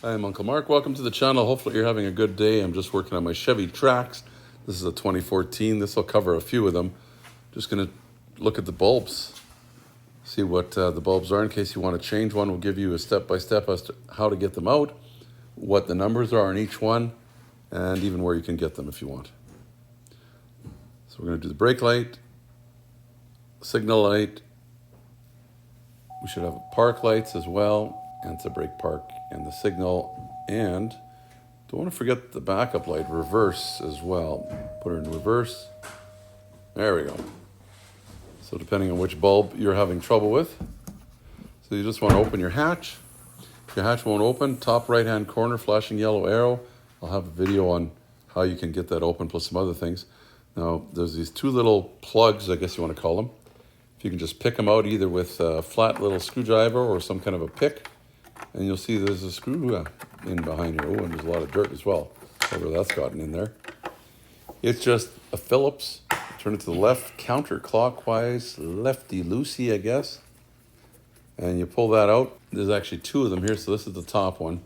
I'm Uncle Mark. Welcome to the channel. Hopefully you're having a good day. I'm just working on my Chevy Trax. This is a 2014. This will cover a few of them. Just going to look at the bulbs, see what the bulbs are in case you want to change one. We'll give you a step-by-step as to how to get them out, what the numbers are in each one, and even where you can get them if you want. So we're going to do the brake light, signal light. We should have park lights as well, and it's a brake park and the signal, and don't want to forget the backup light, reverse as well. Put her in reverse. There we go. So depending on which bulb you're having trouble with, so you just want to open your hatch. If your hatch won't open, top right hand corner, flashing yellow arrow. I'll have a video on how you can get that open, plus some other things. Now there's these two little plugs, I guess you want to call them. If you can just pick them out either with a flat little screwdriver or some kind of a pick, and you'll see there's a screw in behind here. Oh, and there's a lot of dirt as well, whatever that's gotten in there. It's just a Phillips. Turn it to the left, counterclockwise, lefty-loosey, I guess. And you pull that out. There's actually two of them here, so this is the top one.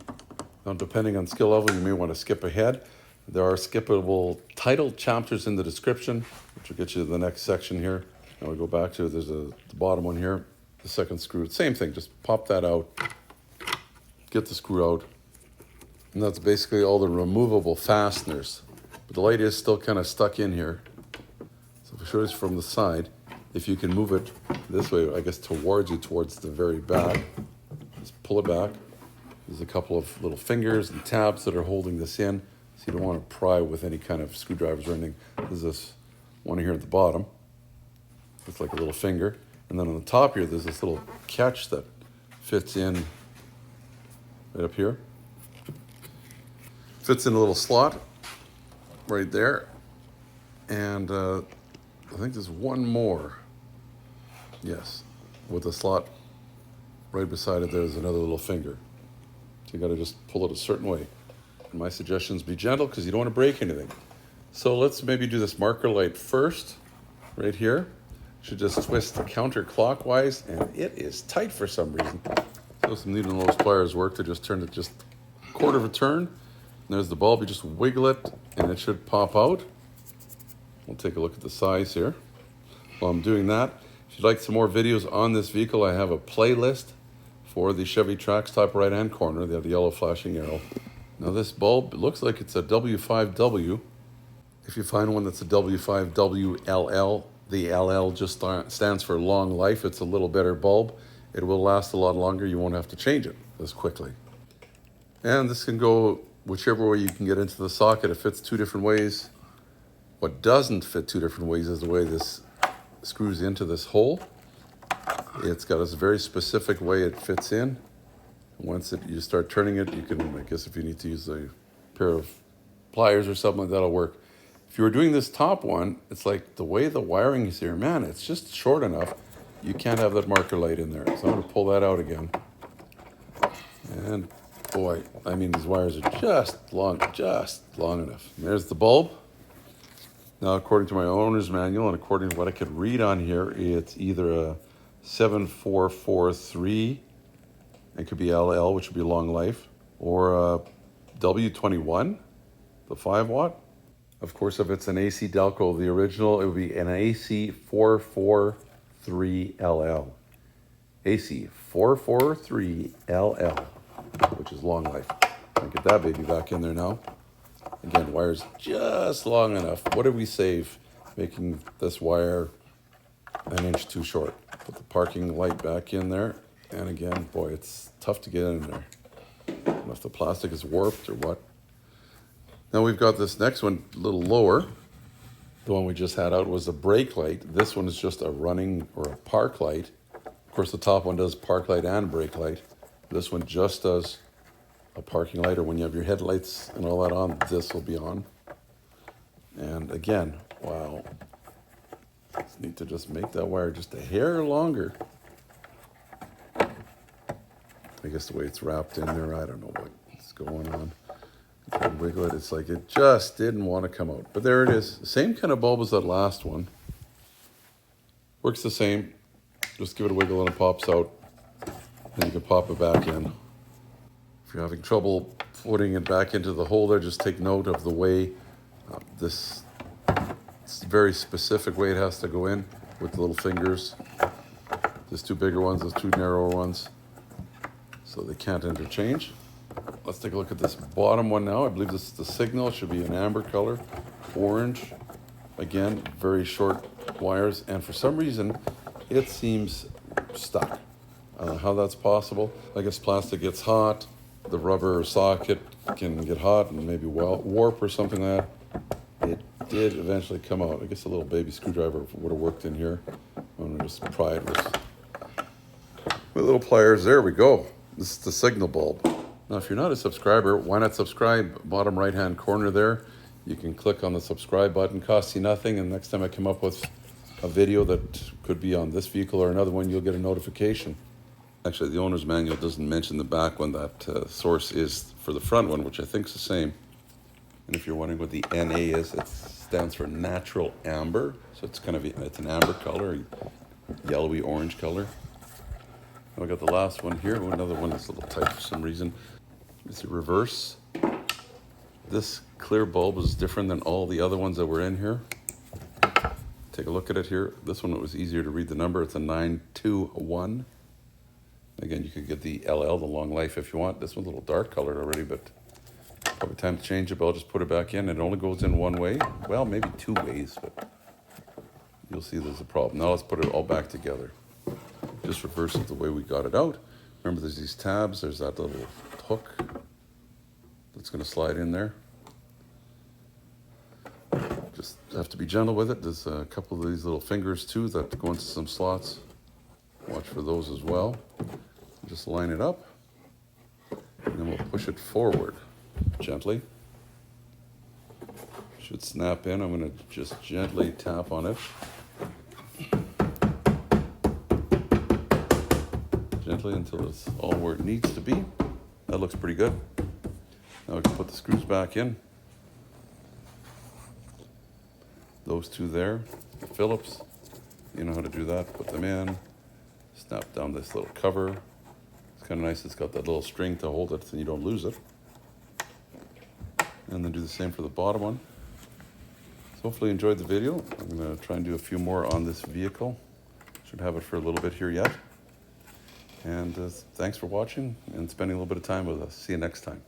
Now, depending on skill level, you may want to skip ahead. There are skippable title chapters in the description, which will get you to the next section here. Now we go back to, there's the bottom one here, the second screw. Same thing, just pop that out, get the screw out. And that's basically all the removable fasteners. But the light is still kind of stuck in here. So if I show this from the side, if you can move it this way, I guess towards you, towards the very back, just pull it back. There's a couple of little fingers and tabs that are holding this in, so you don't want to pry with any kind of screwdrivers or anything. There's this one here at the bottom. Looks like a little finger. And then on the top here, there's this little catch that fits in right up here. Fits in a little slot right there. And I think there's one more. Yes, with a slot right beside it, there's another little finger. So you got to just pull it a certain way. And my suggestion is be gentle because you don't want to break anything. So let's maybe do this marker light first, right here. Should just twist counterclockwise, and it is tight for some reason. So some needle nose pliers work to just turn it just a quarter of a turn. And there's the bulb. You just wiggle it, and it should pop out. We'll take a look at the size here. While I'm doing that, if you'd like some more videos on this vehicle, I have a playlist for the Chevy Trax top right-hand corner. They have the yellow flashing arrow. Now this bulb, it looks like it's a W5W. If you find one that's a W5WLL, the LL just stands for long life. It's a little better bulb. It will last a lot longer. You won't have to change it as quickly. And this can go whichever way you can get into the socket. It fits two different ways. What doesn't fit two different ways is the way this screws into this hole. It's got a very specific way it fits in. Once you start turning it, you can, I guess if you need to use a pair of pliers or something like that'll work. If you were doing this top one, it's like the way the wiring is here, man, it's just short enough. You can't have that marker light in there. So I'm gonna pull that out again. And boy, I mean, these wires are just long enough. And there's the bulb. Now, according to my owner's manual and according to what I could read on here, it's either a 7443, it could be LL, which would be long life, or a W21, the 5 watt. Of course, if it's an AC Delco, the original, it would be an AC 443LL. AC 443LL, which is long life. I'll get that baby back in there now. Again, wire's just long enough. What did we save? Making this wire an inch too short. Put the parking light back in there. And again, boy, it's tough to get in there. I don't know if the plastic is warped or what. Now we've got this next one a little lower. The one we just had out was a brake light. This one is just a running or a park light. Of course, the top one does park light and brake light. This one just does a parking light, or when you have your headlights and all that on, this will be on. And again, wow. Just need to just make that wire just a hair longer. I guess the way it's wrapped in there, I don't know what's going on. Try to wiggle it, it's like it just didn't want to come out. But there it is. The same kind of bulb as that last one. Works the same. Just give it a wiggle and it pops out. Then you can pop it back in. If If you're having trouble putting it back into the holder, just take note of the way this very specific way it has to go in with the little fingers. There's two bigger ones, there's two narrower ones, so they can't interchange. Let's take a look at this bottom one now. I believe this is the signal. It should be an amber color, orange. Again, very short wires, and for some reason, it seems stuck. I don't know how that's possible. I guess plastic gets hot, the rubber socket can get hot and maybe warp or something like that. It did eventually come out. I guess a little baby screwdriver would have worked in here. I'm gonna just pry it with little pliers. There we go. This is the signal bulb. Now, if you're not a subscriber, why not subscribe? Bottom right-hand corner there, you can click on the subscribe button. Costs you nothing, and next time I come up with a video that could be on this vehicle or another one, you'll get a notification. Actually, the owner's manual doesn't mention the back one. That source is for the front one, which I think is the same. And if you're wondering what the NA is, it stands for natural amber. So it's kind of it's an amber color, yellowy orange color. Now we got the last one here. Oh, another one that's a little tight for some reason. It's a reverse. This clear bulb is different than all the other ones that were in here. Take a look at it here. This one, it was easier to read the number. It's a 921. Again, you could get the LL, the long life, if you want. This one's a little dark colored already, but probably time to change it. But I'll just put it back in. It only goes in one way. Well, maybe two ways, but you'll see there's a problem. Now let's put it all back together. Just reverse it the way we got it out. Remember, there's these tabs. There's that little hook that's going to slide in there. Just have to be gentle with it. There's a couple of these little fingers too that go into some slots. Watch for those as well. Just line it up, and then we'll push it forward gently. Should snap in. I'm going to just gently tap on it. Gently until it's all where it needs to be. That looks pretty good. Now we can put the screws back in. Those two there, the Phillips, you know how to do that. Put them in. Snap down this little cover. It's kind of nice. It's got that little string to hold it so you don't lose it. And then do the same for the bottom one. So hopefully you enjoyed the video. I'm going to try and do a few more on this vehicle. Should have it for a little bit here yet. And thanks for watching and spending a little bit of time with us. See you next time.